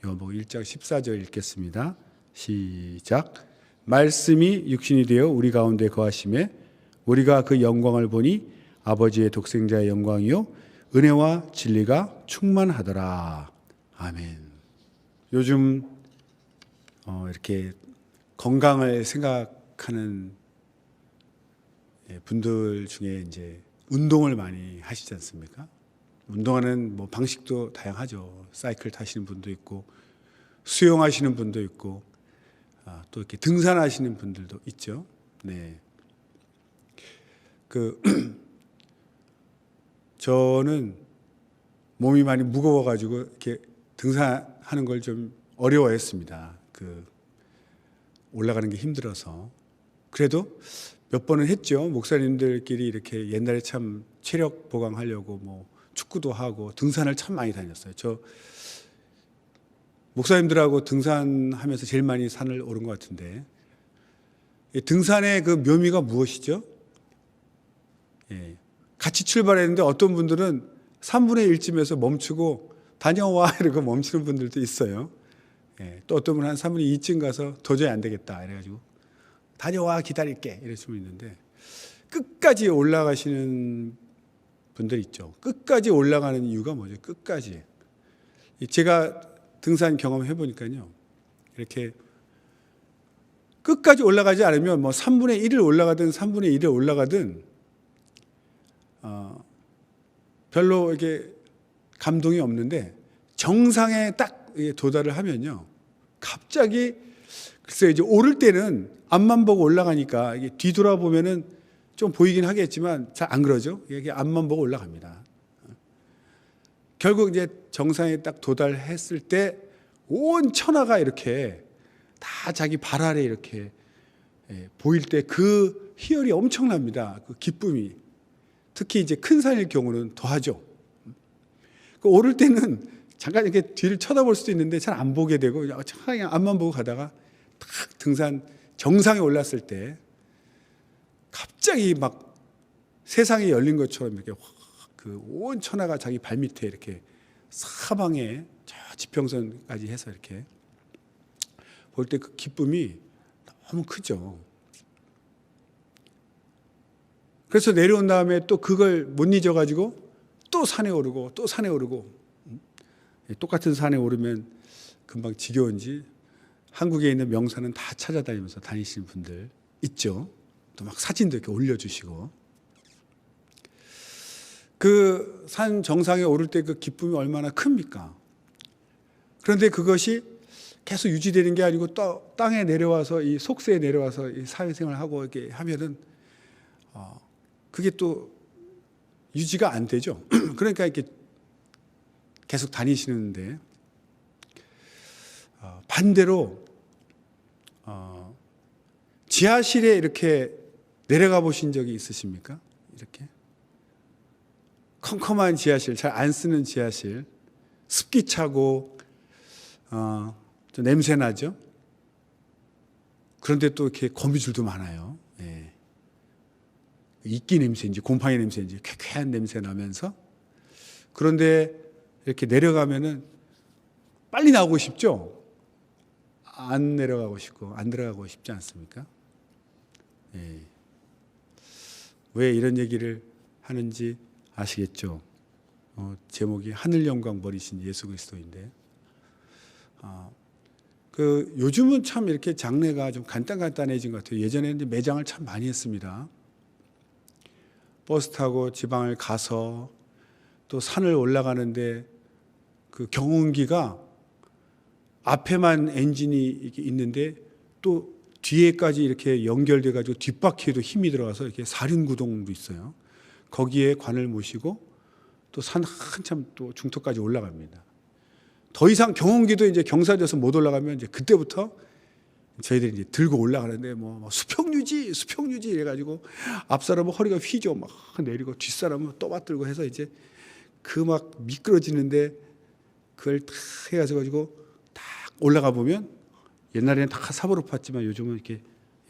요한복음 1장 14절 읽겠습니다. 시작. 말씀이 육신이 되어 우리 가운데 거하심에 우리가 그 영광을 보니 아버지의 독생자의 영광이요 은혜와 진리가 충만하더라. 아멘. 요즘 이렇게 건강을 생각하는 분들 중에 이제 운동을 많이 하시지 않습니까? 운동하는 방식도 다양하죠. 사이클 타시는 분도 있고, 수영하시는 분도 있고, 또 이렇게 등산하시는 분들도 있죠. 네. 저는 몸이 많이 무거워가지고 이렇게 등산하는 걸 좀 어려워했습니다. 올라가는 게 힘들어서. 그래도 몇 번은 했죠. 목사님들끼리 이렇게 옛날에 참 체력 보강하려고 축구도 하고 등산을 참 많이 다녔어요. 저 목사님들하고 등산하면서 제일 많이 산을 오른 것 같은데, 등산의 그 묘미가 무엇이죠? 같이 출발했는데 어떤 분들은 3분의 1쯤에서 멈추고 다녀와 이러고 멈추는 분들도 있어요. 또 어떤 분은 한 3분의 2쯤 가서 도저히 안 되겠다 이래가지고 다녀와 기다릴게 이럴 수도 있는데, 끝까지 올라가시는 분들 있죠. 끝까지 올라가는 이유가 뭐죠? 끝까지. 제가 등산 경험해 보니까요, 이렇게 끝까지 올라가지 않으면 3분의 1을 올라가든 3분의 1을 올라가든 별로 이게 감동이 없는데, 정상에 딱 도달을 하면요, 갑자기 글쎄 이제 오를 때는 앞만 보고 올라가니까 이게 뒤돌아보면은 좀 보이긴 하겠지만 잘 안 그러죠. 이게 앞만 보고 올라갑니다. 결국 이제 정상에 딱 도달했을 때 온 천하가 이렇게 다 자기 발 아래 이렇게 보일 때 그 희열이 엄청납니다. 그 기쁨이. 특히 이제 큰 산일 경우는 더하죠. 오를 때는 잠깐 이렇게 뒤를 쳐다볼 수도 있는데 잘 안 보게 되고 그냥 앞만 보고 가다가 딱 등산 정상에 올랐을 때 갑자기 막 세상이 열린 것처럼 이렇게 온 천하가 자기 발 밑에 이렇게 사방에 저 지평선까지 해서 이렇게 볼 때 그 기쁨이 너무 크죠. 그래서 내려온 다음에 또 그걸 못 잊어가지고 또 산에 오르고 또 산에 오르고, 똑같은 산에 오르면 금방 지겨운지 한국에 있는 명산은 다 찾아다니면서 다니시는 분들 있죠. 또 막 사진도 이렇게 올려주시고. 그 산 정상에 오를 때 그 기쁨이 얼마나 큽니까? 그런데 그것이 계속 유지되는 게 아니고 또 땅에 내려와서 이 속세에 내려와서 이 사회생활을 하고 이렇게 하면은 그게 또 유지가 안 되죠. 그러니까 이렇게 계속 다니시는데, 반대로 지하실에 이렇게 내려가 보신 적이 있으십니까? 이렇게 컴컴한 지하실, 잘 안 쓰는 지하실, 습기 차고 좀 냄새 나죠. 그런데 또 이렇게 거미줄도 많아요. 이끼 냄새인지 곰팡이 냄새인지 쾌쾌한 냄새 나면서, 그런데 이렇게 내려가면은 빨리 나오고 싶죠. 안 내려가고 싶고 안 들어가고 싶지 않습니까? 왜 이런 얘기를 하는지 아시겠죠? 제목이 하늘 영광 버리신 예수 그리스도인데, 요즘은 참 이렇게 장례가 좀 간단해진 것 같아요. 예전에는 이제 매장을 참 많이 했습니다. 버스 타고 지방을 가서 또 산을 올라가는데 그 경운기가 앞에만 엔진이 이렇게 있는데 또 뒤에까지 이렇게 연결돼 가지고 뒷바퀴에도 힘이 들어가서 이렇게 사륜구동도 있어요. 거기에 관을 모시고 또 산 한참 또 중턱까지 올라갑니다. 더 이상 경운기도 이제 경사져서 못 올라가면 이제 그때부터 저희들이 이제 들고 올라가는데 수평유지 이래가지고 앞사람은 허리가 휘죠. 막 내리고 뒷사람은 또 맞들고 해서 이제 그 막 미끄러지는데 그걸 탁 해가지고 딱 올라가 보면, 옛날에는 다 삽으로 팠지만 요즘은 이렇게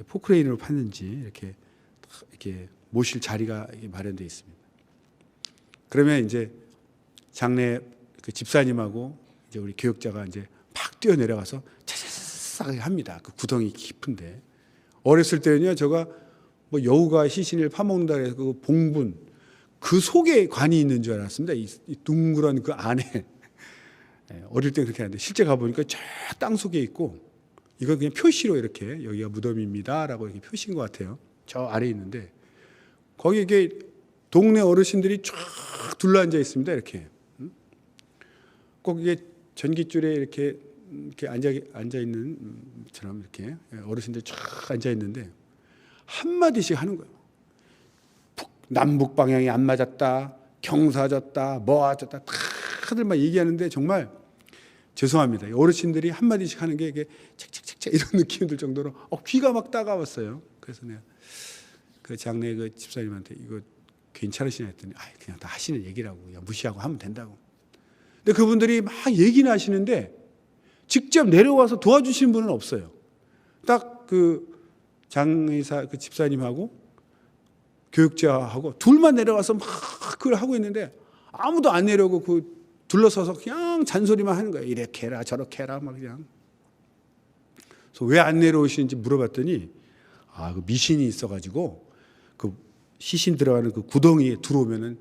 포크레인으로 팠는지 이렇게 모실 자리가 마련되어 있습니다. 그러면 이제 장례 그 집사님하고 이제 우리 교역자가 이제 막 뛰어내려가서 차차차차하게 합니다. 그 구덩이 깊은데. 어렸을 때는요, 제가 뭐 여우가 시신을 파먹는다 해서 그 봉분, 그 속에 관이 있는 줄 알았습니다. 이 둥그런 그 안에. 어릴 때 그렇게 하는데 실제 가보니까 저 땅 속에 있고, 이거 그냥 표시로 이렇게 여기가 무덤입니다라고 이렇게 표시인 것 같아요. 저 아래에 있는데 거기 이게 동네 어르신들이 쫙 둘러앉아 있습니다. 이렇게 꼭 이게 전깃줄에 이렇게 앉아 있는 처럼 이렇게 어르신들 쫙 앉아 있는데 한 마디씩 하는 거예요. 남북 방향이 안 맞았다, 경사졌다, 뭐아졌다, 다들 막 얘기하는데 정말 죄송합니다. 어르신들이 한 마디씩 하는 게 이게 책책책책 이런 느낌이 들 정도로 귀가 막 따가웠어요. 그래서 내가 그 장례 그 집사님한테 이거 괜찮으시냐 했더니 그냥 다 하시는 얘기라고 그냥 무시하고 하면 된다고. 근데 그분들이 막 얘기는 하시는데 직접 내려와서 도와주신 분은 없어요. 딱 그 장의사 그 집사님하고 교육자하고 둘만 내려와서 막 그걸 하고 있는데 아무도 안 내려오고 그 둘러서서 그냥 잔소리만 하는 거예요. 이렇게 해라 저렇게 해라 막 그냥. 그래서 왜 안 내려오시는지 물어봤더니 그 미신이 있어가지고 그 시신 들어가는 그 구덩이에 들어오면은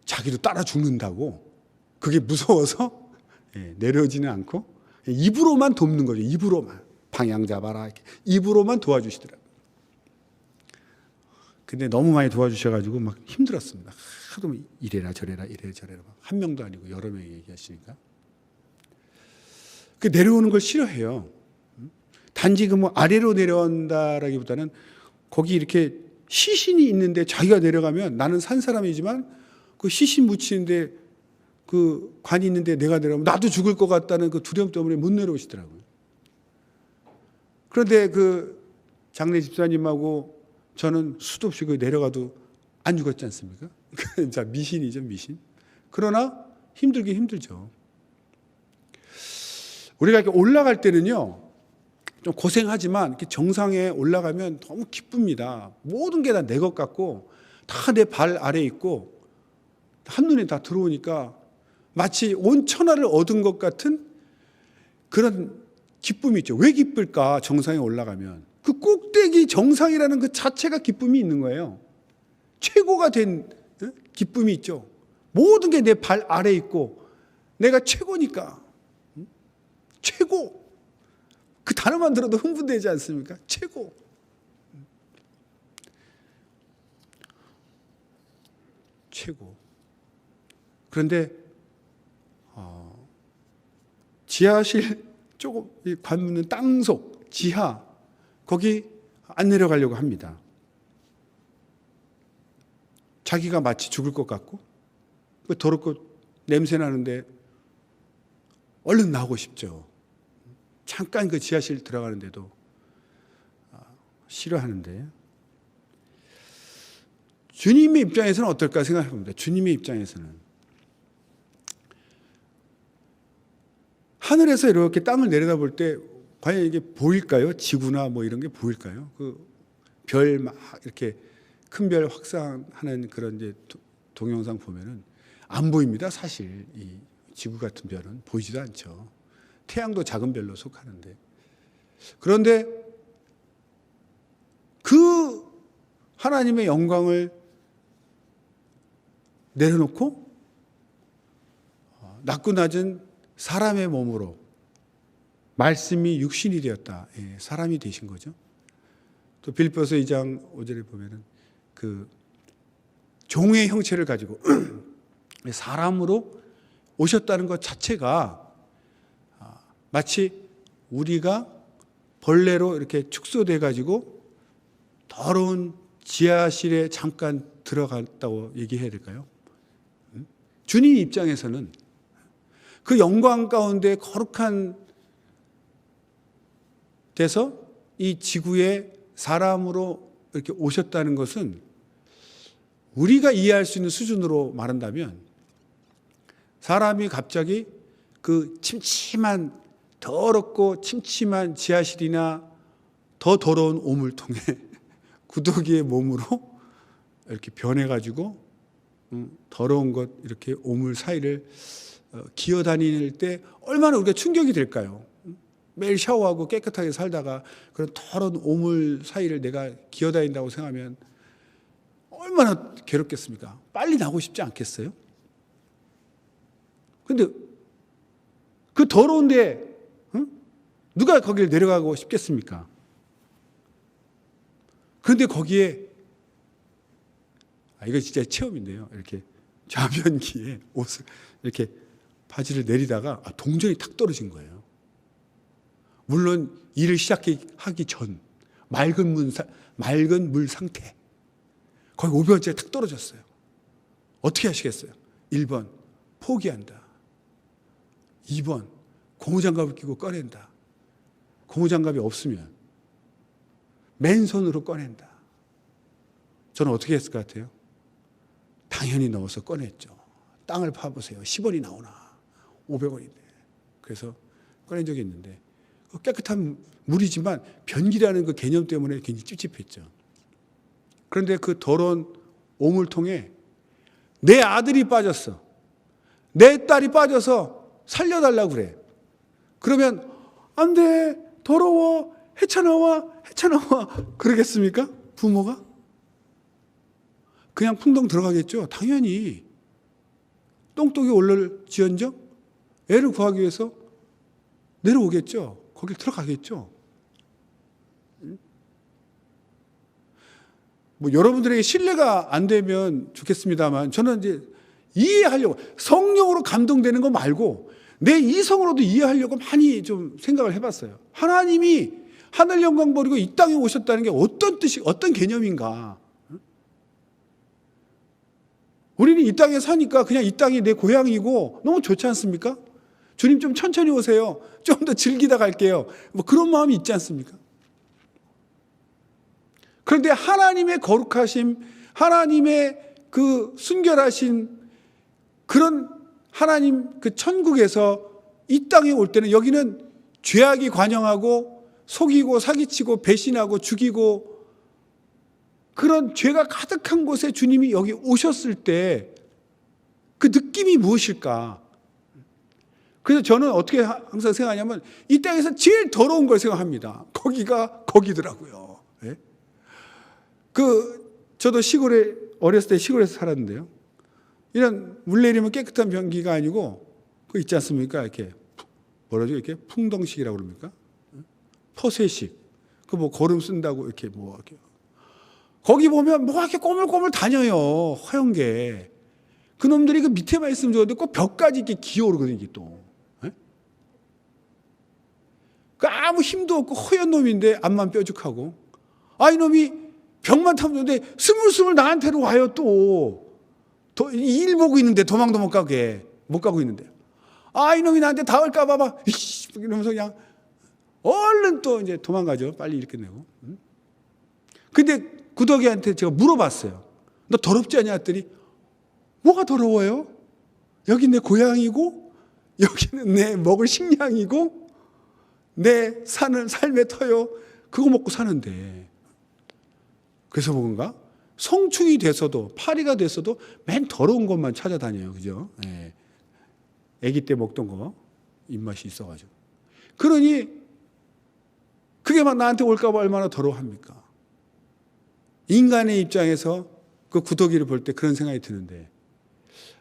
자기도 따라 죽는다고. 그게 무서워서 내려오지는 않고 입으로만 돕는 거죠. 입으로만 방향 잡아라 이렇게 입으로만 도와주시더라고요. 근데 너무 많이 도와주셔가지고 막 힘들었습니다. 하도 이래라 저래라 이래라 저래라 한 명도 아니고 여러 명이 얘기하시니까 그 내려오는 걸 싫어해요. 단지 그 뭐 아래로 내려온다라기보다는 거기 이렇게 시신이 있는데 자기가 내려가면 나는 산 사람이지만 그 시신 묻히는데 그 관이 있는데 내가 내려가면 나도 죽을 것 같다는 그 두려움 때문에 못 내려오시더라고요. 그런데 그 장례 집사님하고 저는 수도 없이 그 내려가도 안 죽었지 않습니까? 자, 미신이죠, 미신. 그러나 힘들긴 힘들죠. 우리가 이렇게 올라갈 때는요, 좀 고생하지만 이렇게 정상에 올라가면 너무 기쁩니다. 모든 게 다 내 것 같고 다 내 발 아래에 있고 한눈에 다 들어오니까 마치 온 천하를 얻은 것 같은 그런 기쁨이 있죠. 왜 기쁠까? 정상에 올라가면 그 꼭대기 정상이라는 그 자체가 기쁨이 있는 거예요. 최고가 된 기쁨이 있죠. 모든 게 내 발 아래에 있고 내가 최고니까. 최고. 그 단어만 들어도 흥분되지 않습니까? 최고. 최고. 그런데 지하실 조금 관문은 땅속 지하 거기 안 내려가려고 합니다. 자기가 마치 죽을 것 같고 더럽고 냄새 나는데 얼른 나오고 싶죠. 잠깐 그 지하실 들어가는데도 싫어하는데 주님의 입장에서는 어떨까 생각해 봅니다. 주님의 입장에서는 하늘에서 이렇게 땅을 내려다볼 때 과연 이게 보일까요? 지구나 뭐 이런 게 보일까요? 그 별 막 이렇게 큰 별 확산하는 그런 이제 동영상 보면은 안 보입니다. 사실 이 지구 같은 별은 보이지도 않죠. 태양도 작은 별로 속하는데 그런데 그 하나님의 영광을 내려놓고 낮고 낮은 사람의 몸으로 말씀이 육신이 되었다. 사람이 되신 거죠. 또 빌립보서 2장 5절에 보면은 그 종의 형체를 가지고 사람으로 오셨다는 것 자체가 마치 우리가 벌레로 이렇게 축소돼 가지고 더러운 지하실에 잠깐 들어갔다고 얘기해야 될까요? 주님 입장에서는 그 영광 가운데 거룩한 데서 이 지구에 사람으로 이렇게 오셨다는 것은 우리가 이해할 수 있는 수준으로 말한다면 사람이 갑자기 그 침침한 더럽고 침침한 지하실이나 더 더러운 오물통에 구더기의 몸으로 이렇게 변해가지고 더러운 것 이렇게 오물 사이를 기어다닐 때 얼마나 우리가 충격이 될까요? 매일 샤워하고 깨끗하게 살다가 그런 더러운 오물 사이를 내가 기어다닌다고 생각하면 얼마나 괴롭겠습니까? 빨리 나고 싶지 않겠어요? 근데 그 더러운데 누가 거기를 내려가고 싶겠습니까? 그런데 거기에 이거 진짜 체험인데요. 이렇게 좌변기에 옷을 이렇게 바지를 내리다가 동전이 탁 떨어진 거예요. 물론 일을 시작하기 전 맑은 물 상태. 거기 500원짜리 탁 떨어졌어요. 어떻게 하시겠어요? 1번 포기한다. 2번 고무장갑을 끼고 꺼낸다. 고무장갑이 없으면 맨손으로 꺼낸다. 저는 어떻게 했을 것 같아요? 당연히 넣어서 꺼냈죠. 땅을 파보세요. 10원이 나오나 500원인데. 그래서 꺼낸 적이 있는데 깨끗한 물이지만 변기라는 그 개념 때문에 굉장히 찝찝했죠. 그런데 그 더러운 오물통에 내 아들이 빠졌어. 내 딸이 빠져서 살려달라고 그래. 그러면 안 돼. 더러워. 헤쳐나와. 그러겠습니까? 부모가? 그냥 풍덩 들어가겠죠. 당연히 똥독이 올를지언정 애를 구하기 위해서 내려오겠죠. 거길 들어가겠죠. 뭐 여러분들에게 신뢰가 안 되면 좋겠습니다만 저는 이제 이해하려고 성령으로 감동되는 거 말고 내 이성으로도 이해하려고 많이 좀 생각을 해봤어요. 하나님이 하늘 영광 버리고 이 땅에 오셨다는 게 어떤 뜻이 어떤 개념인가? 우리는 이 땅에 사니까 그냥 이 땅이 내 고향이고 너무 좋지 않습니까? 주님 좀 천천히 오세요. 좀 더 즐기다 갈게요. 뭐 그런 마음이 있지 않습니까? 그런데 하나님의 거룩하심, 하나님의 그 순결하신 그런 하나님 그 천국에서 이 땅에 올 때는 여기는 죄악이 관영하고 속이고 사기치고 배신하고 죽이고 그런 죄가 가득한 곳에 주님이 여기 오셨을 때 그 느낌이 무엇일까? 그래서 저는 어떻게 항상 생각하냐면 이 땅에서 제일 더러운 걸 생각합니다. 거기가 거기더라고요. 예? 저도 시골에 어렸을 때 시골에서 살았는데요. 이런 물 내리면 깨끗한 변기가 아니고 그 있지 않습니까? 이렇게 뭐라죠? 이렇게 풍덩식이라고 그럽니까? 퍼세식. 그 뭐 거름 쓴다고 이렇게 뭐 이렇게 거기 보면 뭐가 이렇게 꼬물꼬물 다녀요. 허연 게. 그 놈들이 그 밑에만 있으면 좋은데 꼭 벽까지 이렇게 기어오르거든요. 이게 또. 예? 그 아무 힘도 없고 허연 놈인데 앞만 뾰족하고 이놈이 벽만 타면 되는데 스물스물 나한테로 와요 또. 일 보고 있는데 도망도 못 가고 있는데 이놈이 나한테 닿을까 봐봐 이러면서 그냥 얼른 또 이제 도망가죠. 빨리 일 끝내고. 근데 구더기한테 제가 물어봤어요. 너 더럽지 않냐 했더니 뭐가 더러워요? 여기 내 고향이고 여기는 내 먹을 식량이고 내 사는 삶의 터요. 그거 먹고 사는데 그래서 뭔가 성충이 돼서도 파리가 돼서도 맨 더러운 것만 찾아다녀요. 그죠? 예. 아기 때 먹던 거 입맛이 있어가지고. 그러니 그게 막 나한테 올까 봐 얼마나 더러워합니까? 인간의 입장에서 그 구더기를 볼 때 그런 생각이 드는데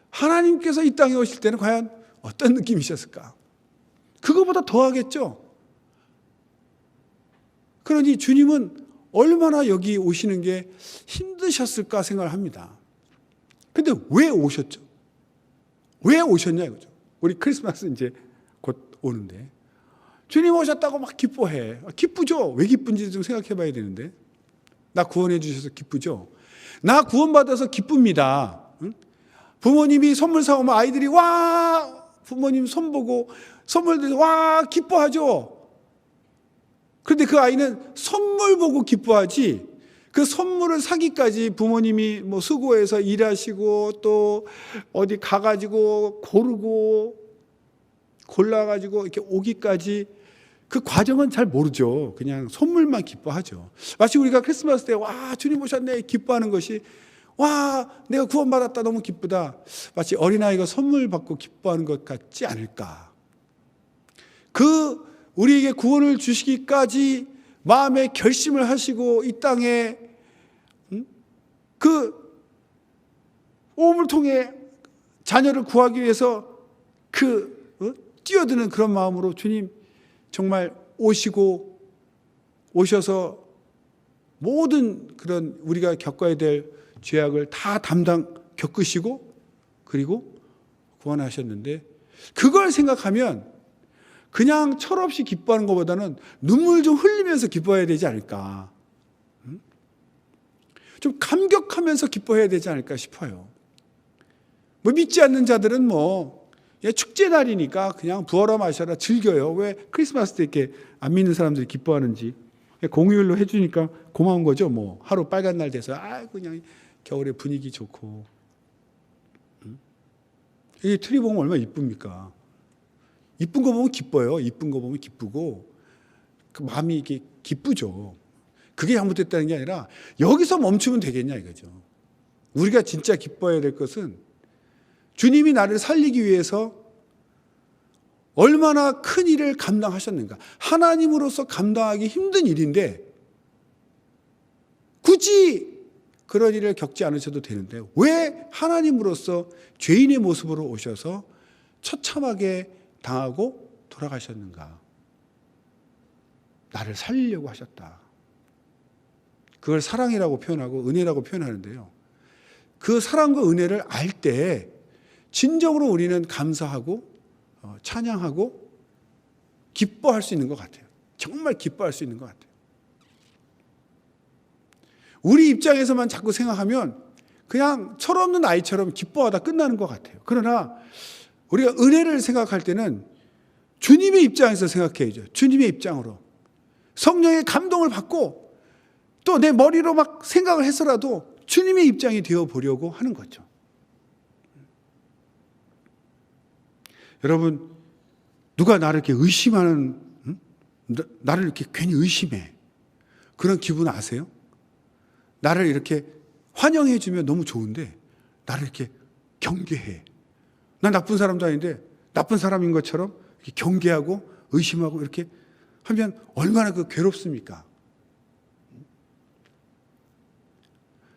하나님께서 이 땅에 오실 때는 과연 어떤 느낌이셨을까? 그거보다 더하겠죠? 그러니 주님은 얼마나 여기 오시는 게 힘드셨을까 생각을 합니다. 근데 왜 오셨죠? 왜 오셨냐 이거죠. 우리 크리스마스 이제 곧 오는데 주님 오셨다고 막 기뻐해. 기쁘죠? 왜 기쁜지 좀 생각해 봐야 되는데 나 구원해 주셔서 기쁘죠? 나 구원받아서 기쁩니다. 부모님이 선물 사오면 아이들이 와 부모님 손 보고 선물 들고 와 기뻐하죠. 그런데 그 아이는 선물 보고 기뻐하지 그 선물을 사기까지 부모님이 뭐 수고해서 일하시고 또 어디 가가지고 고르고 골라가지고 이렇게 오기까지 그 과정은 잘 모르죠. 그냥 선물만 기뻐하죠. 마치 우리가 크리스마스 때 와 주님 오셨네 기뻐하는 것이 와 내가 구원받았다 너무 기쁘다. 마치 어린아이가 선물 받고 기뻐하는 것 같지 않을까. 그 우리에게 구원을 주시기까지 마음의 결심을 하시고 이 땅에 그 오음을 통해 자녀를 구하기 위해서 뛰어드는 그런 마음으로 주님 정말 오셔서 모든 그런 우리가 겪어야 될 죄악을 다 겪으시고 그리고 구원하셨는데, 그걸 생각하면 그냥 철없이 기뻐하는 것보다는 눈물 좀 흘리면서 기뻐해야 되지 않을까, 좀 감격하면서 기뻐해야 되지 않을까 싶어요. 믿지 않는 자들은 축제 날이니까 그냥 부어라 마셔라 즐겨요. 왜 크리스마스 때 이렇게 안 믿는 사람들이 기뻐하는지 공휴일로 해주니까 고마운 거죠. 하루 빨간 날 돼서 그냥 겨울에 분위기 좋고. 이 트리 보면 얼마나 이쁩니까? 이쁜 거 보면 기뻐요. 이쁜 거 보면 기쁘고 그 마음이 이게 기쁘죠. 그게 잘못됐다는 게 아니라 여기서 멈추면 되겠냐 이거죠. 우리가 진짜 기뻐해야 될 것은 주님이 나를 살리기 위해서 얼마나 큰 일을 감당하셨는가. 하나님으로서 감당하기 힘든 일인데 굳이 그런 일을 겪지 않으셔도 되는데 왜 하나님으로서 죄인의 모습으로 오셔서 처참하게 당하고 돌아가셨는가. 나를 살리려고 하셨다. 그걸 사랑이라고 표현하고 은혜라고 표현하는데요. 그 사랑과 은혜를 알 때 진정으로 우리는 감사하고 찬양하고 기뻐할 수 있는 것 같아요. 정말 기뻐할 수 있는 것 같아요. 우리 입장에서만 자꾸 생각하면 그냥 철없는 아이처럼 기뻐하다 끝나는 것 같아요. 그러나 우리가 은혜를 생각할 때는 주님의 입장에서 생각해야죠. 주님의 입장으로. 성령의 감동을 받고 또 내 머리로 막 생각을 해서라도 주님의 입장이 되어 보려고 하는 거죠. 여러분, 누가 나를 이렇게 의심하는, 나를 이렇게 괜히 의심해. 그런 기분 아세요? 나를 이렇게 환영해 주면 너무 좋은데 나를 이렇게 경계해. 난 나쁜 사람도 아닌데 나쁜 사람인 것처럼 이렇게 경계하고 의심하고 이렇게 하면 얼마나 괴롭습니까?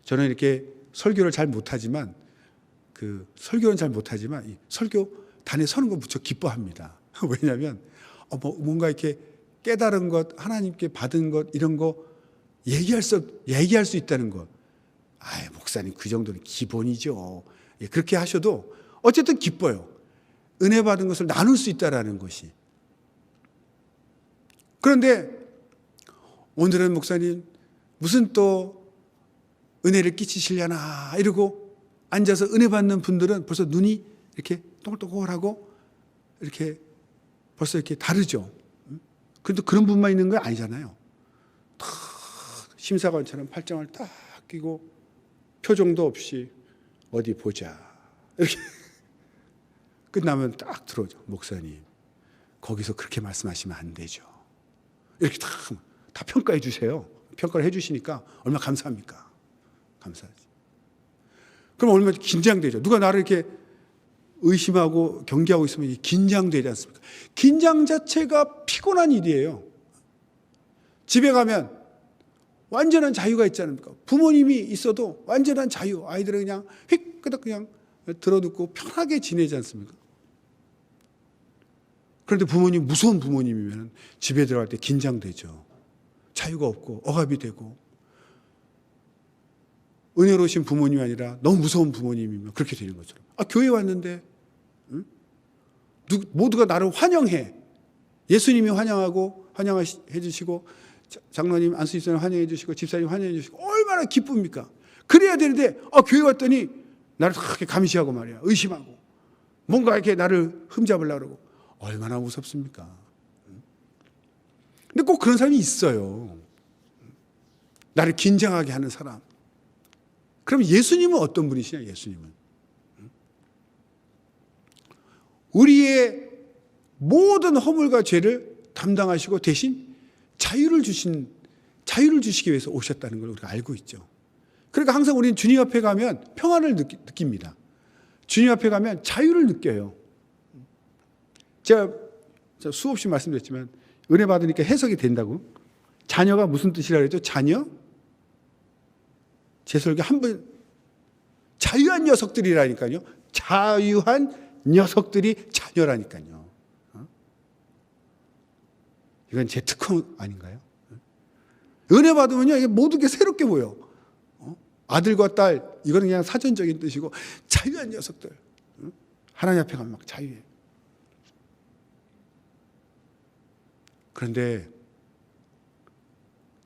저는 이렇게 설교를 잘 못하지만 설교는 잘 못하지만 이 설교단에 서는 거 무척 기뻐합니다. 왜냐하면 뭔가 이렇게 깨달은 것, 하나님께 받은 것 이런 거 얘기할 수 있다는 것. 목사님 그 정도는 기본이죠. 그렇게 하셔도 어쨌든 기뻐요. 은혜 받은 것을 나눌 수 있다라는 것이. 그런데 오늘은 목사님 무슨 또 은혜를 끼치시려나 이러고 앉아서 은혜 받는 분들은 벌써 눈이 이렇게 동글동글하고 이렇게 벌써 이렇게 다르죠. 그런데 그런 분만 있는 거 아니잖아요. 다 심사관처럼 팔짱을 딱 끼고 표정도 없이 어디 보자 이렇게 끝나면 딱 들어오죠. 목사님 거기서 그렇게 말씀하시면 안 되죠. 이렇게 다 평가해 주세요. 평가를 해 주시니까 얼마나 감사합니까? 감사하지. 그럼 얼마나 긴장되죠. 누가 나를 이렇게 의심하고 경계하고 있으면 긴장되지 않습니까? 긴장 자체가 피곤한 일이에요. 집에 가면 완전한 자유가 있지 않습니까? 부모님이 있어도 완전한 자유. 아이들은 그냥 휙 그냥 들어눕고 편하게 지내지 않습니까? 그런데 부모님, 무서운 부모님이면 집에 들어갈 때 긴장되죠. 자유가 없고 억압이 되고. 은혜로우신 부모님이 아니라 너무 무서운 부모님이면 그렇게 되는 것처럼. 교회 왔는데 모두가 나를 환영해. 예수님이 환영해 주시고 장로님 안수집사님 환영해 주시고 집사님 환영해 주시고 얼마나 기쁩니까? 그래야 되는데 교회 왔더니 나를 그렇게 감시하고 말이야. 의심하고 뭔가 이렇게 나를 흠잡으려고 그러고 얼마나 무섭습니까? 근데 꼭 그런 사람이 있어요. 나를 긴장하게 하는 사람. 그럼 예수님은 어떤 분이시냐? 예수님은 우리의 모든 허물과 죄를 담당하시고 대신 자유를 주시기 위해서 오셨다는 걸 우리가 알고 있죠. 그러니까 항상 우리는 주님 앞에 가면 평안을 느낍니다. 주님 앞에 가면 자유를 느껴요. 제가 수없이 말씀드렸지만 은혜 받으니까 해석이 된다고. 자녀가 무슨 뜻이라 그랬죠? 자녀? 제 설교 한번 자유한 녀석들이라니까요. 자유한 녀석들이 자녀라니까요. 이건 제 특허 아닌가요? 은혜 받으면요, 이게 모든 게 새롭게 보여. 아들과 딸, 이거는 그냥 사전적인 뜻이고, 자유한 녀석들. 하나님 앞에 가면 막 자유해. 그런데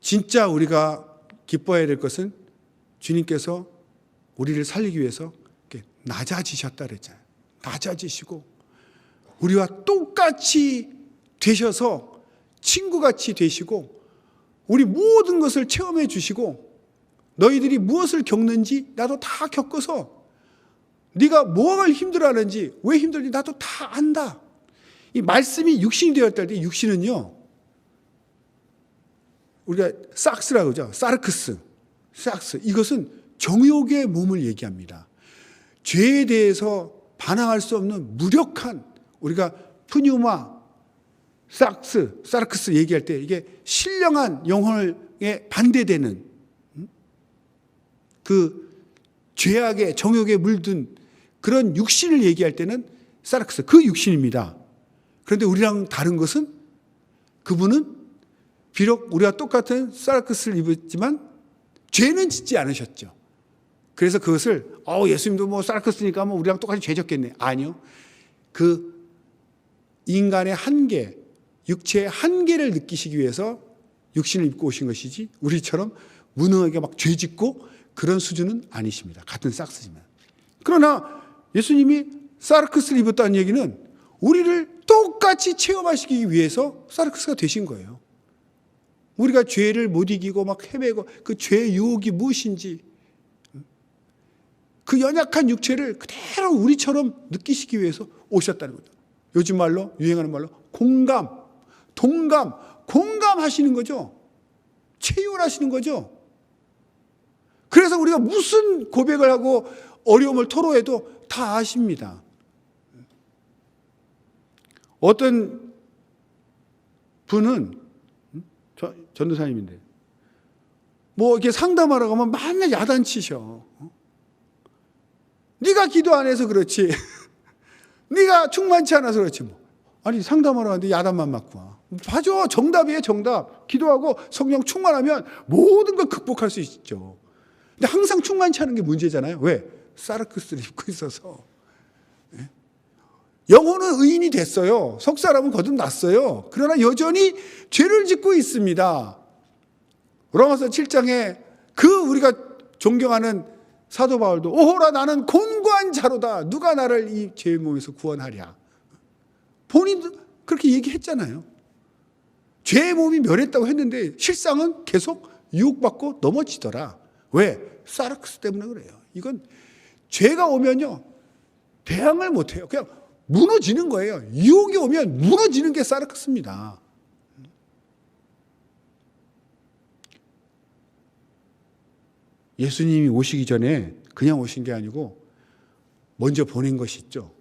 진짜 우리가 기뻐해야 될 것은 주님께서 우리를 살리기 위해서 낮아지셨다 그랬잖아요. 낮아지시고 우리와 똑같이 되셔서 친구같이 되시고 우리 모든 것을 체험해 주시고 너희들이 무엇을 겪는지 나도 다 겪어서 네가 무엇을 힘들어하는지 왜 힘들는지 나도 다 안다. 이 말씀이 육신이 되었다 할 때 육신은요, 우리가 삭스라고 그러죠. 사르크스, 삭스. 이것은 정욕의 몸을 얘기합니다. 죄에 대해서 반항할 수 없는 무력한, 우리가 푸뉴마, 삭스, 사르크스 얘기할 때 이게 신령한 영혼에 반대되는 그 죄악의 정욕에 물든 그런 육신을 얘기할 때는 사르크스, 그 육신입니다. 그런데 우리랑 다른 것은 그분은 비록 우리와 똑같은 사르크스를 입었지만 죄는 짓지 않으셨죠. 그래서 그것을 예수님도 뭐 사르크스니까 뭐 우리랑 똑같이 죄 졌겠네. 아니요. 그 인간의 한계, 육체의 한계를 느끼시기 위해서 육신을 입고 오신 것이지 우리처럼 무능하게 막 죄 짓고 그런 수준은 아니십니다. 같은 삭스지만. 그러나 예수님이 사르크스를 입었다는 얘기는 우리를 똑같이 체험하시기 위해서 사르크스가 되신 거예요. 우리가 죄를 못 이기고 막 헤매고 그 죄의 유혹이 무엇인지 그 연약한 육체를 그대로 우리처럼 느끼시기 위해서 오셨다는 거죠. 요즘 말로 유행하는 말로 공감, 동감, 공감하시는 거죠. 체휼하시는 거죠. 그래서 우리가 무슨 고백을 하고 어려움을 토로해도 다 아십니다. 어떤 분은 전도사님인데 뭐 이렇게 상담하러 가면 맨날 야단치셔. 네가 기도 안 해서 그렇지. 네가 충만치 않아서 그렇지 뭐. 아니 상담하러 가는데 야단만 맞고 와. 맞아. 정답이에요. 정답. 기도하고 성령 충만하면 모든 걸 극복할 수 있죠. 근데 항상 충만치 않은 게 문제잖아요. 왜? 사르크스를 입고 있어서. 영혼은 의인이 됐어요. 석 사람은 거듭났어요. 그러나 여전히 죄를 짓고 있습니다. 로마서 7장에 그 우리가 존경하는 사도 바울도 오호라 나는 곤고한 자로다. 누가 나를 이 죄의 몸에서 구원하랴. 본인도 그렇게 얘기했잖아요. 죄의 몸이 멸했다고 했는데 실상은 계속 유혹받고 넘어지더라. 왜? 사르크스 때문에 그래요. 이건 죄가 오면요 대항을 못해요. 그냥 무너지는 거예요. 유혹이 오면 무너지는 게 사르크스입니다. 예수님이 오시기 전에 그냥 오신 게 아니고 먼저 보낸 것이 있죠.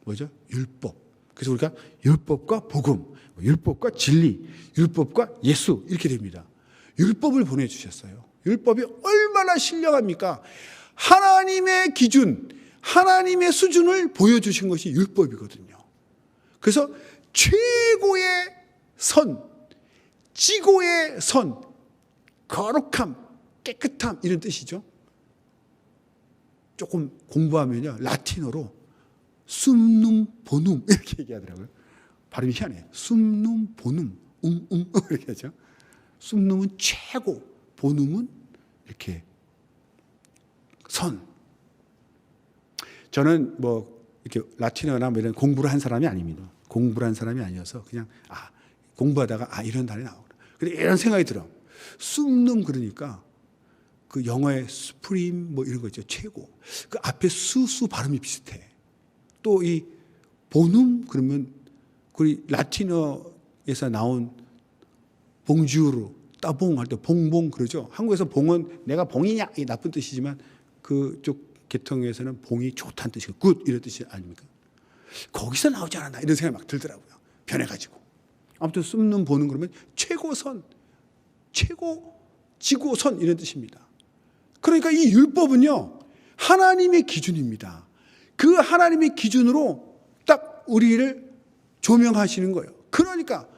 뭐죠? 율법. 그래서 우리가 율법과 복음, 율법과 진리, 율법과 예수 이렇게 됩니다. 율법을 보내주셨어요. 율법이 얼마나 신령합니까? 하나님의 기준, 하나님의 수준을 보여주신 것이 율법이거든요. 그래서 최고의 선, 지고의 선, 거룩함, 깨끗함 이런 뜻이죠. 조금 공부하면요 라틴어로 숨눔 보눔 이렇게 얘기하더라고요. 발음이 희한해요. 숨눔 보눔 이렇게 하죠. 숨눔은 최고, 보눔은 이렇게 선. 저는 뭐 이렇게 라틴어나 뭐 이런 공부를 한 사람이 아닙니다. 공부를 한 사람이 아니어서 그냥 공부하다가 이런 단어가 나오구나. 근데 이런 생각이 들어. 숨눔 그러니까 그 영어의 수프림 뭐 이런 거 있죠. 최고. 그 앞에 수 발음이 비슷해. 또 이 보눔 그러면 우리 라틴어에서 나온 봉주르, 따봉 할 때 봉봉 그러죠. 한국에서 봉은 내가 봉이냐 이 나쁜 뜻이지만 그쪽 계통에서는 봉이 좋다는 뜻이고 굿 이런 뜻이 아닙니까? 거기서 나오지 않았나 이런 생각이 막 들더라고요. 변해가지고. 아무튼 숨는 보는 그러면 최고선, 최고 지고선 이런 뜻입니다. 그러니까 이 율법은요, 하나님의 기준입니다. 그 하나님의 기준으로 딱 우리를 조명하시는 거예요. 그러니까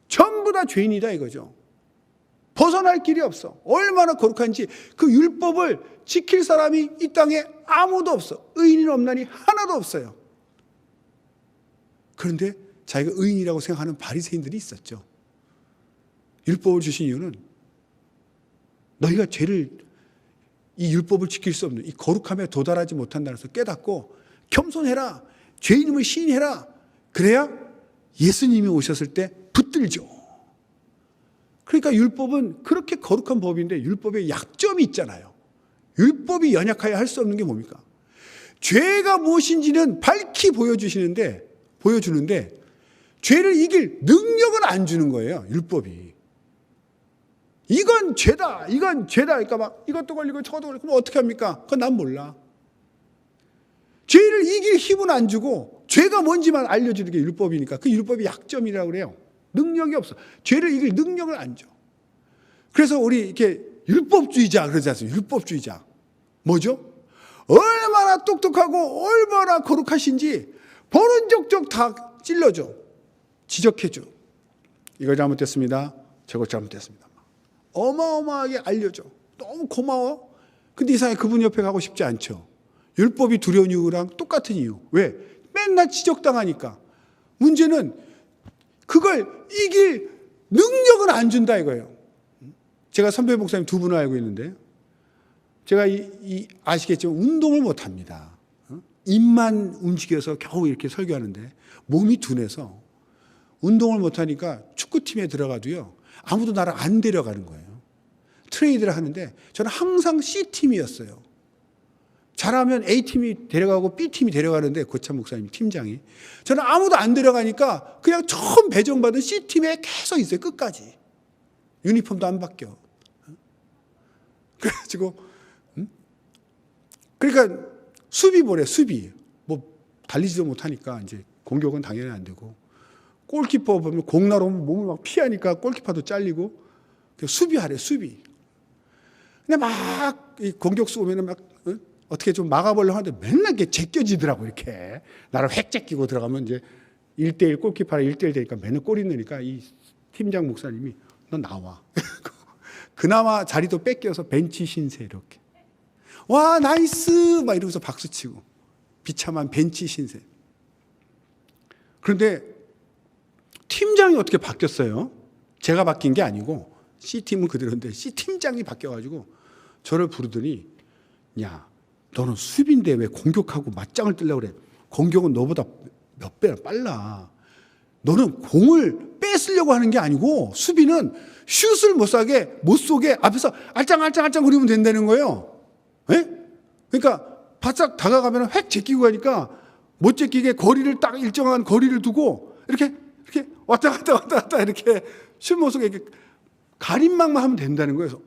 전부 다 죄인이다 이거죠. 벗어날 길이 없어. 얼마나 거룩한지 그 율법을 지킬 사람이 이 땅에 아무도 없어. 의인은 없나니 하나도 없어요. 그런데 자기가 의인이라고 생각하는 바리새인들이 있었죠. 율법을 주신 이유는 너희가 죄를, 이 율법을 지킬 수 없는 이 거룩함에 도달하지 못한다는 것을 깨닫고 겸손해라, 죄인임을 시인해라. 그래야 예수님이 오셨을 때 붙들죠. 그러니까 율법은 그렇게 거룩한 법인데 율법에 약점이 있잖아요. 율법이 연약하여 할 수 없는 게 뭡니까? 죄가 무엇인지는 밝히 보여주는데 죄를 이길 능력은 안 주는 거예요, 율법이. 이건 죄다, 이건 죄다. 그러니까 막 이것도 걸리고 저것도 걸리고 그럼 어떻게 합니까? 그건 난 몰라. 죄를 이길 힘은 안 주고 죄가 뭔지만 알려주는 게 율법이니까 그 율법이 약점이라고 그래요. 능력이 없어. 죄를 이길 능력을 안 줘. 그래서 우리 이렇게 율법주의자 그러지 않습니까? 율법주의자. 뭐죠? 얼마나 똑똑하고 얼마나 거룩하신지 보는 족족 다 찔러줘. 지적해줘. 이거 잘못됐습니다. 저거 잘못됐습니다. 어마어마하게 알려줘. 너무 고마워. 근데 이상하게 그분 옆에 가고 싶지 않죠. 율법이 두려운 이유랑 똑같은 이유. 왜? 맨날 지적당하니까. 문제는 그걸 이길 능력은 안 준다 이거예요. 제가 선배 목사님 두 분을 알고 있는데 제가 아시겠지만 운동을 못합니다. 입만 움직여서 겨우 이렇게 설교하는데 몸이 둔해서 운동을 못하니까 축구팀에 들어가도요 아무도 나를 안 데려가는 거예요. 트레이드를 하는데 저는 항상 C팀이었어요. 잘하면 A팀이 데려가고 B팀이 데려가는데 고참 목사님 팀장이 저는 아무도 안 데려가니까 그냥 처음 배정받은 C팀에 계속 있어요. 끝까지. 유니폼도 안 바뀌어. 그래가지고 그러니까 수비보래. 수비. 뭐 달리지도 못하니까 이제 공격은 당연히 안 되고 골키퍼 보면 공 날아오면 몸을 막 피하니까 골키퍼도 잘리고 수비하래. 수비. 근데 막 공격수 오면은 막 어떻게 좀 막아보려고 하는데 맨날 이렇게 제껴지더라고. 이렇게 나를 획 제끼고 들어가면 이제 1대1 골키퍼랑 1대1 되니까 맨날 골이 넣으니까 이 팀장 목사님이 너 나와. 그나마 자리도 뺏겨서 벤치 신세 이렇게. 와 나이스 막 이러면서 박수치고 비참한 벤치 신세. 그런데 팀장이 어떻게 바뀌었어요? 제가 바뀐 게 아니고 C팀은 그대로인데 C팀장이 바뀌어가지고 저를 부르더니 야 너는 수비인데 왜 공격하고 맞짱을 뜨려고 그래? 공격은 너보다 몇 배나 빨라. 너는 공을 뺏으려고 하는 게 아니고 수비는 슛을 못 쏘게 앞에서 알짱알짱 거리면 된다는 거예요. 네? 그러니까 바싹 다가가면 획 제끼고 가니까 못 제끼게 거리를 딱 일정한 거리를 두고 이렇게 왔다 갔다 이렇게 슛 못 쏘게 이렇게 가림막만 하면 된다는 거예요.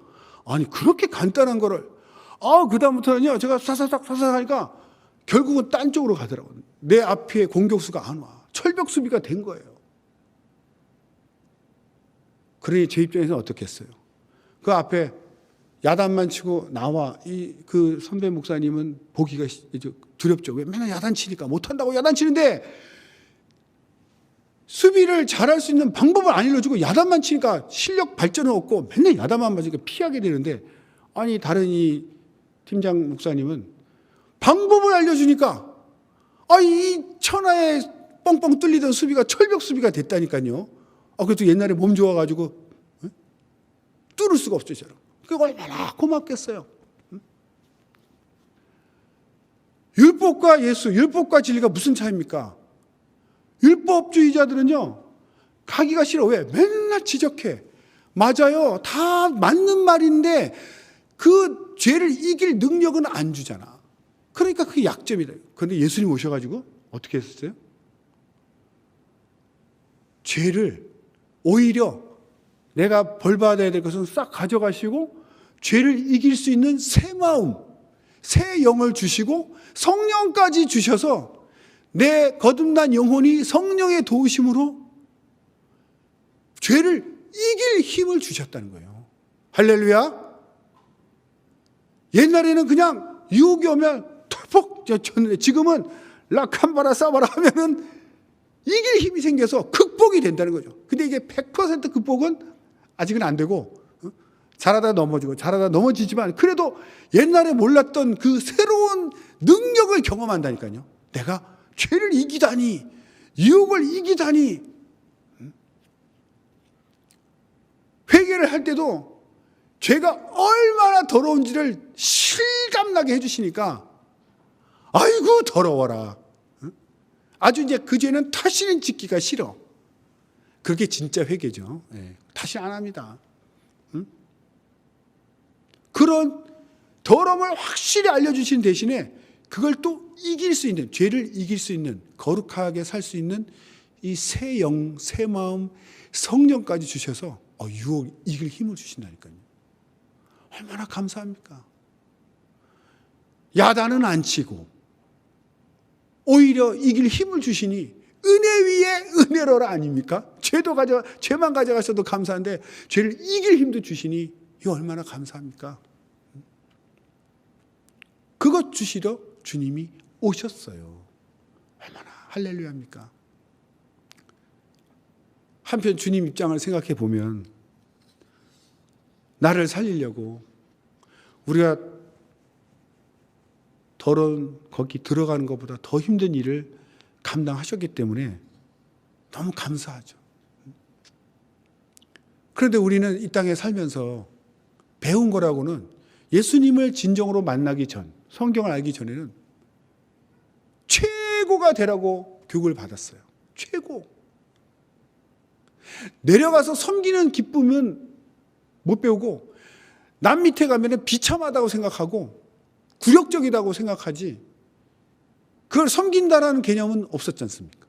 아니 그렇게 간단한 거를 그다음부터는요 제가 사사삭 하니까 결국은 딴 쪽으로 가더라고요. 내 앞에 공격수가 안 와. 철벽 수비가 된 거예요. 그러니 제 입장에서는 어떻겠어요? 그 앞에 야단만 치고 나와. 그 선배 목사님은 보기가 두렵죠. 왜 맨날 야단 치니까 못한다고 야단 치는데 수비를 잘할 수 있는 방법을 안 알려주고 야단만 치니까 실력 발전은 없고 맨날 야단만 맞으니까 피하게 되는데 아니 다른 이 팀장 목사님은 방법을 알려주니까 이 천하에 뻥뻥 뚫리던 수비가 철벽 수비가 됐다니까요. 그래도 옛날에 몸 좋아가지고 뚫을 수가 없죠. 저는. 그게 얼마나 고맙겠어요. 율법과 예수, 율법과 진리가 무슨 차이입니까? 율법주의자들은요 가기가 싫어. 왜? 맨날 지적해. 맞아요. 다 맞는 말인데 그 죄를 이길 능력은 안 주잖아. 그러니까 그게 약점이다. 그런데 예수님 오셔가지고 어떻게 했었어요? 죄를 오히려 내가 벌 받아야 될 것은 싹 가져가시고 죄를 이길 수 있는 새 마음, 새 영을 주시고 성령까지 주셔서 내 거듭난 영혼이 성령의 도우심으로 죄를 이길 힘을 주셨다는 거예요. 할렐루야. 옛날에는 그냥 유혹이 오면 털퍽 쳤는데 지금은 라캄바라 싸바라 하면은 이길 힘이 생겨서 극복이 된다는 거죠. 근데 이게 100% 극복은 아직은 안 되고 잘하다 넘어지고 잘하다 넘어지지만 그래도 옛날에 몰랐던 그 새로운 능력을 경험한다니까요. 내가 죄를 이기다니, 유혹을 이기다니. 회개를 할 때도 죄가 얼마나 더러운지를 실감나게 해주시니까 아이고 더러워라. 아주 이제 그 죄는 다시는 짓기가 싫어. 그게 진짜 회개죠. 다시 안 합니다. 그런 더러움을 확실히 알려주신 대신에 그걸 또 이길 수 있는, 죄를 이길 수 있는, 거룩하게 살 수 있는 이 새 영, 새 마음, 성령까지 주셔서 유혹 이길 힘을 주신다니까요. 얼마나 감사합니까? 야단은 안 치고 오히려 이길 힘을 주시니 은혜 위에 은혜로라 아닙니까? 죄만 가져가셔도 감사한데 죄를 이길 힘도 주시니 이거 얼마나 감사합니까? 그것 주시러 주님이 오셨어요. 얼마나 할렐루야입니까? 한편 주님 입장을 생각해 보면 나를 살리려고 우리가 더러운 거기 들어가는 것보다 더 힘든 일을 감당하셨기 때문에 너무 감사하죠. 그런데 우리는 이 땅에 살면서 배운 거라고는 예수님을 진정으로 만나기 전, 성경을 알기 전에는 최고가 되라고 교육을 받았어요. 최고. 내려가서 섬기는 기쁨은 못 배우고 남 밑에 가면 비참하다고 생각하고 굴욕적이다고 생각하지 그걸 섬긴다라는 개념은 없었지 않습니까?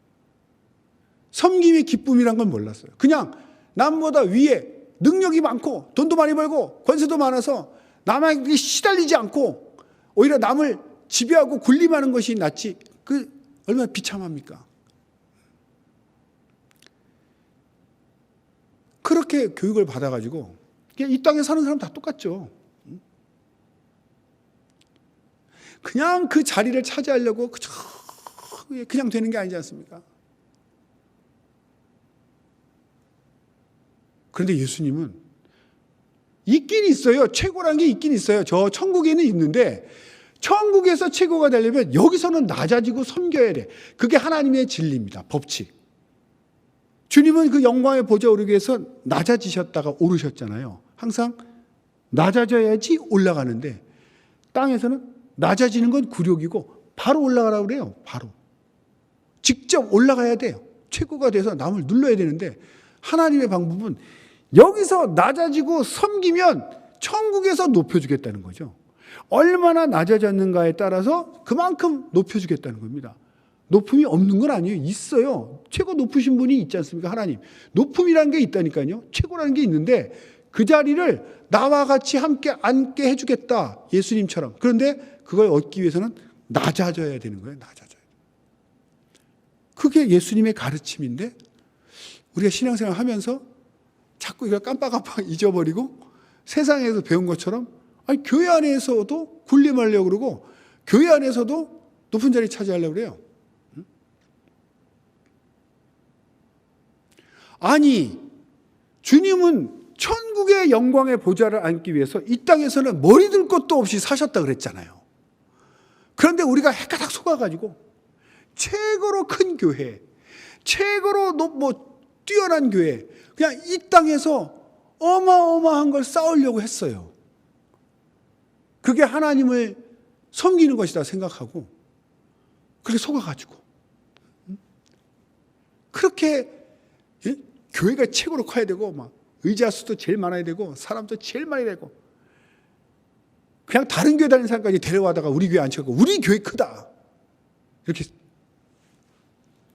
섬김의 기쁨이란 걸 몰랐어요. 그냥 남보다 위에 능력이 많고 돈도 많이 벌고 권세도 많아서 남에게 시달리지 않고 오히려 남을 지배하고 군림하는 것이 낫지 그 얼마나 비참합니까? 그렇게 교육을 받아가지고 이 땅에 사는 사람 다 똑같죠. 그냥 그 자리를 차지하려고 그냥 되는 게 아니지 않습니까? 그런데 예수님은 있긴 있어요. 최고라는 게 있긴 있어요. 저 천국에는 있는데 천국에서 최고가 되려면 여기서는 낮아지고 섬겨야 돼. 그게 하나님의 진리입니다. 법칙. 주님은 그 영광의 보좌에 오르기 위해서 낮아지셨다가 오르셨잖아요. 항상 낮아져야지 올라가는데 땅에서는 낮아지는 건 굴욕이고 바로 올라가라고 그래요. 바로. 직접 올라가야 돼요. 최고가 돼서 남을 눌러야 되는데 하나님의 방법은 여기서 낮아지고 섬기면 천국에서 높여주겠다는 거죠. 얼마나 낮아졌는가에 따라서 그만큼 높여주겠다는 겁니다. 높음이 없는 건 아니에요. 있어요. 최고 높으신 분이 있지 않습니까? 하나님. 높음이라는 게 있다니까요. 최고라는 게 있는데 그 자리를 나와 같이 함께 앉게 해주겠다. 예수님처럼. 그런데 그걸 얻기 위해서는 낮아져야 되는 거예요. 낮아져야. 그게 예수님의 가르침인데 우리가 신앙생활 하면서 자꾸 이걸 깜빡깜빡 잊어버리고 세상에서 배운 것처럼 아니 교회 안에서도 군림하려고 그러고 교회 안에서도 높은 자리 차지하려고 그래요. 아니 주님은 천국의 영광의 보좌를 앉기 위해서 이 땅에서는 머리 들 것도 없이 사셨다 그랬잖아요. 그런데 우리가 헷가닥 속아가지고 최고로 큰 교회, 최고로 뛰어난 교회, 그냥 이 땅에서 어마어마한 걸 쌓으려고 했어요. 그게 하나님을 섬기는 것이다 생각하고 그렇게 속아가지고 그렇게 교회가 최고로 커야 되고 막 의자 수도 제일 많아야 되고 사람도 제일 많이 되고 그냥 다른 교회 다니는 사람까지 데려와다가 우리 교회 앉혀갖고 우리 교회 크다 이렇게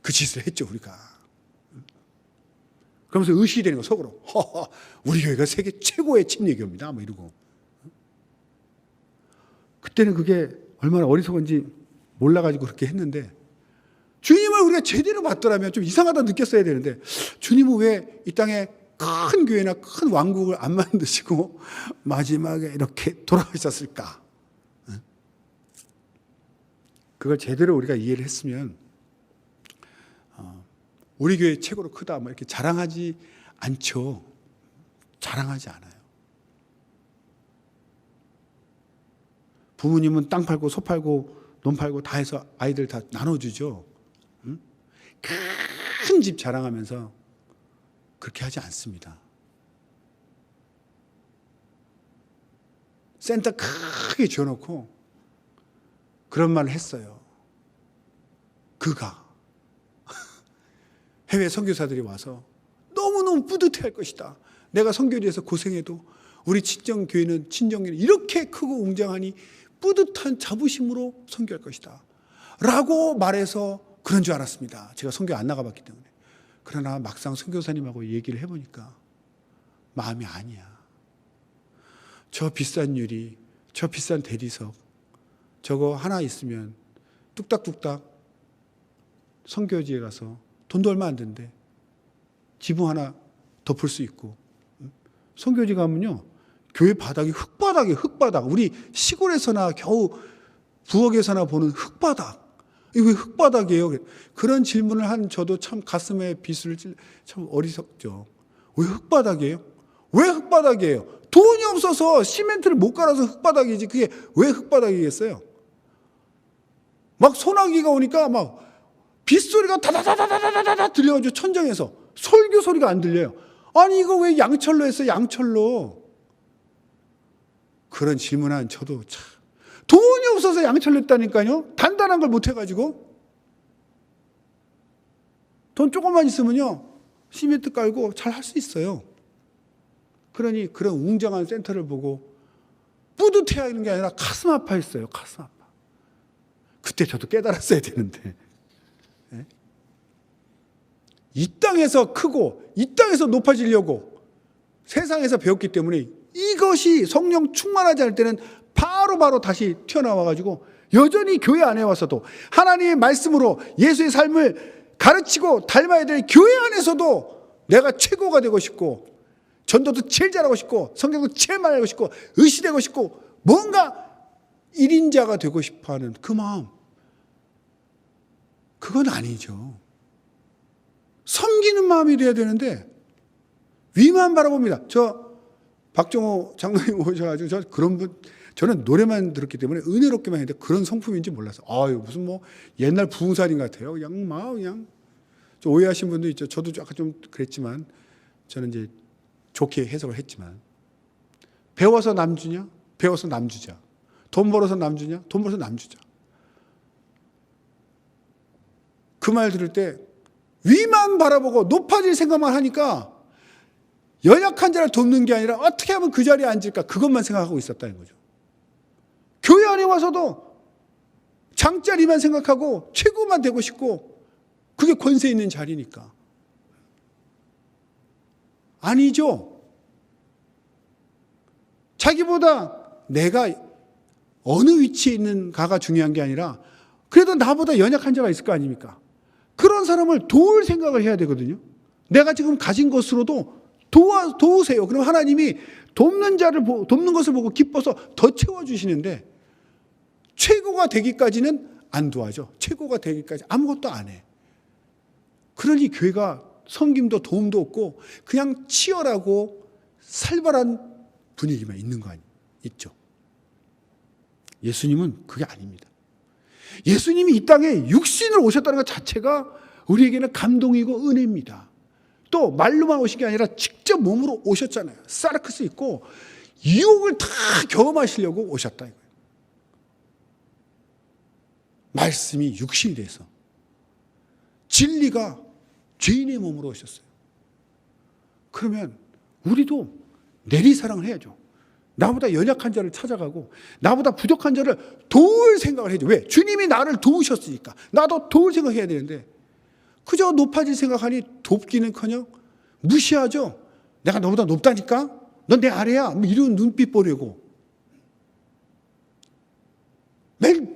그 짓을 했죠 우리가. 그러면서 의식이 되는 거 속으로 우리 교회가 세계 최고의 침례교입니다 뭐 이러고. 그때는 그게 얼마나 어리석은지 몰라가지고 그렇게 했는데 주님을 우리가 제대로 봤더라면 좀 이상하다 느꼈어야 되는데 주님은 왜 이 땅에 큰 교회나 큰 왕국을 안 만드시고 마지막에 이렇게 돌아가셨을까? 그걸 제대로 우리가 이해를 했으면 우리 교회 최고로 크다 뭐 이렇게 자랑하지 않죠. 자랑하지 않아요. 부모님은 땅 팔고 소 팔고 논 팔고 다 해서 아이들 다 나눠주죠. 큰 집 자랑하면서 그렇게 하지 않습니다. 센터 크게 지어놓고 그런 말을 했어요. 그가 해외 선교사들이 와서 너무너무 뿌듯해할 것이다. 내가 선교지에서 고생해도 우리 친정교회는 이렇게 크고 웅장하니 뿌듯한 자부심으로 선교할 것이다 라고 말해서 그런 줄 알았습니다. 제가 선교 안 나가봤기 때문에. 그러나 막상 선교사님하고 얘기를 해보니까 마음이 아니야. 저 비싼 유리, 저 비싼 대리석 저거 하나 있으면 뚝딱뚝딱 선교지에 가서 돈도 얼마 안 든대. 지붕 하나 덮을 수 있고. 선교지 가면요, 교회 바닥이 흙바닥. 우리 시골에서나 겨우 부엌에서나 보는 흙바닥. 이거 왜 흙바닥이에요? 그런 질문을 한 저도 참 가슴에 비수를 참 어리석죠. 왜 흙바닥이에요? 왜 흙바닥이에요? 돈이 없어서 시멘트를 못 갈아서 흙바닥이지 그게 왜 흙바닥이겠어요? 막 소나기가 오니까 막 빗소리가 다다다다다다다 들려가지고 천장에서 설교 소리가 안 들려요. 아니 이거 왜 양철로 했어요? 양철로. 그런 질문한 저도 참 돈이 없어서 양철로 했다니까요. 단단한 걸 못 해가지고. 돈 조금만 있으면요 시멘트 깔고 잘 할 수 있어요. 그러니 그런 웅장한 센터를 보고 뿌듯해하는 게 아니라 가슴 아파했어요. 가슴 아파. 그때 저도 깨달았어야 되는데. 이 땅에서 크고 이 땅에서 높아지려고 세상에서 배웠기 때문에 이것이 성령 충만하지 않을 때는 바로 다시 튀어나와가지고 여전히 교회 안에 와서도 하나님의 말씀으로 예수의 삶을 가르치고 닮아야 될 교회 안에서도 내가 최고가 되고 싶고 전도도 제일 잘하고 싶고 성경도 제일 많이 알고 싶고 의시되고 싶고 뭔가 1인자가 되고 싶어하는 그 마음, 그건 아니죠. 섬기는 마음이 돼야 되는데 위만 바라봅니다. 저 박정호 장로님 오셔가지고 저 그런 분, 저는 노래만 들었기 때문에 은혜롭게만 했는데 그런 성품인지 몰라서 무슨 뭐 옛날 부흥살인 같아요. 그냥 좀 오해하신 분도 있죠. 저도 아까 좀 그랬지만 저는 이제 좋게 해석을 했지만 배워서 남 주냐? 배워서 남 주자. 돈 벌어서 남 주냐? 돈 벌어서 남 주자. 그 말 들을 때 위만 바라보고 높아질 생각만 하니까 연약한 자를 돕는 게 아니라 어떻게 하면 그 자리에 앉을까 그것만 생각하고 있었다는 거죠. 교회 안에 와서도 장자리만 생각하고 최고만 되고 싶고 그게 권세 있는 자리니까. 아니죠. 자기보다 내가 어느 위치에 있는가가 중요한 게 아니라 그래도 나보다 연약한 자가 있을 거 아닙니까? 그런 사람을 도울 생각을 해야 되거든요. 내가 지금 가진 것으로도 도우세요. 그럼 하나님이 돕는 것을 보고 기뻐서 더 채워주시는데 최고가 되기까지는 안 도와줘. 최고가 되기까지 아무것도 안 해. 그러니 교회가 섬김도 도움도 없고 그냥 치열하고 살벌한 분위기만 있는 거 있죠. 예수님은 그게 아닙니다. 예수님이 이 땅에 육신으로 오셨다는 것 자체가 우리에게는 감동이고 은혜입니다. 또 말로만 오신 게 아니라 직접 몸으로 오셨잖아요. 사르크스 있고 유혹을 다 경험하시려고 오셨다 이거예요. 말씀이 육신이 돼서 진리가 죄인의 몸으로 오셨어요. 그러면 우리도 내리사랑을 해야죠. 나보다 연약한 자를 찾아가고 나보다 부족한 자를 도울 생각을 해야죠. 왜? 주님이 나를 도우셨으니까 나도 도울 생각해야 되는데 그저 높아질 생각하니 돕기는커녕 무시하죠. 내가 너보다 높다니까? 넌 내 아래야. 뭐 이런 눈빛 보내고 매일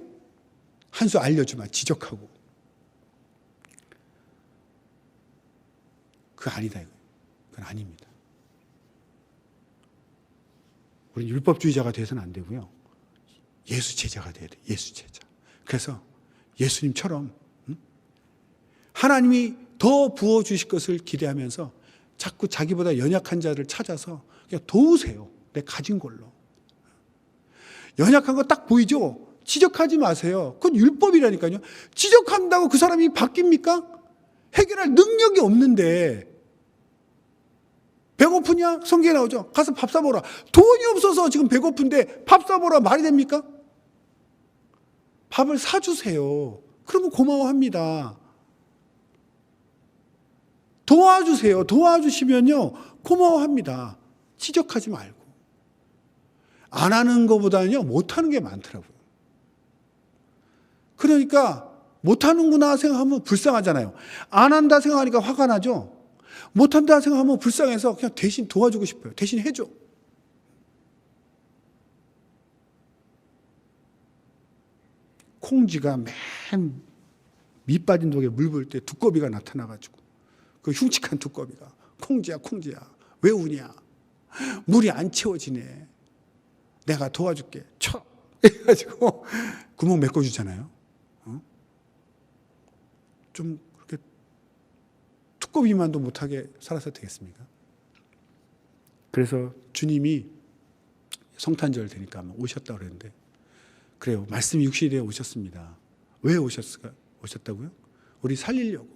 한 수 알려주마 지적하고 그거 아니다 이거예요. 그건 아닙니다. 우리는 율법주의자가 돼서는 안 되고요. 예수 제자가 돼야 돼. 예수 제자. 그래서 예수님처럼 하나님이 더 부어주실 것을 기대하면서 자꾸 자기보다 연약한 자를 찾아서 그냥 도우세요. 내 가진 걸로. 연약한 거 딱 보이죠? 지적하지 마세요. 그건 율법이라니까요. 지적한다고 그 사람이 바뀝니까? 해결할 능력이 없는데. 배고프냐? 성경에 나오죠. 가서 밥 사먹어라. 돈이 없어서 지금 배고픈데 밥 사먹어라 말이 됩니까? 밥을 사주세요. 그러면 고마워합니다. 도와주세요. 도와주시면요 고마워합니다. 지적하지 말고. 안 하는 것보다는요 못하는 게 많더라고요. 그러니까 못하는구나 생각하면 불쌍하잖아요. 안 한다 생각하니까 화가 나죠. 못한다 생각하면 불쌍해서 그냥 대신 도와주고 싶어요. 대신 해줘. 콩쥐가 맨 밑 빠진 독에 물 부을 때 두꺼비가 나타나가지고 그 흉측한 두꺼비가 콩쥐야 콩쥐야 왜 우냐. 물이 안 채워지네. 내가 도와줄게. 쳐! 해가지고 구멍 메꿔주잖아요. 좀 그렇게 두꺼비만도 못하게 살아서 되겠습니까? 그래서 주님이 성탄절 되니까 오셨다고 그랬는데 그래요. 말씀이 육신이 되어 오셨습니다. 왜 오셨다고요? 우리 살리려고.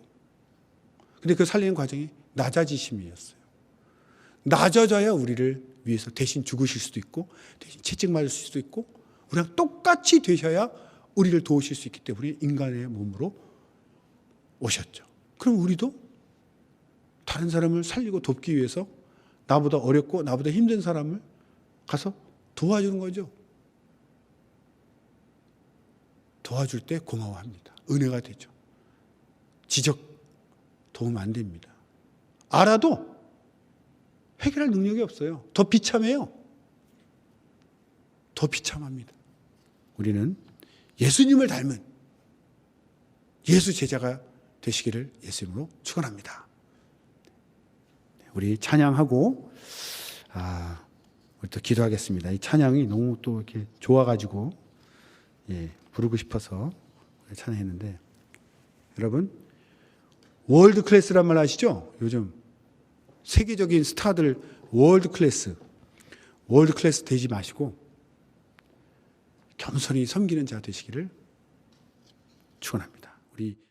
근데 그 살리는 과정이 낮아지심이었어요. 낮아져야 우리를 위해서 대신 죽으실 수도 있고 대신 채찍 맞을 수도 있고 우리랑 똑같이 되셔야 우리를 도우실 수 있기 때문에 인간의 몸으로 오셨죠. 그럼 우리도 다른 사람을 살리고 돕기 위해서 나보다 어렵고 나보다 힘든 사람을 가서 도와주는 거죠. 도와줄 때 고마워합니다. 은혜가 되죠. 지적 도움 안 됩니다. 알아도 해결할 능력이 없어요. 더 비참해요. 더 비참합니다. 우리는 예수님을 닮은 예수 제자가 되시기를 예수님으로 축원합니다. 우리 찬양하고 우리 또 기도하겠습니다. 이 찬양이 너무 또 이렇게 좋아가지고 부르고 싶어서 찬양했는데 여러분 월드 클래스란 말 아시죠? 요즘 세계적인 스타들 월드 클래스 되지 마시고 겸손히 섬기는 자 되시기를 축원합니다. 우리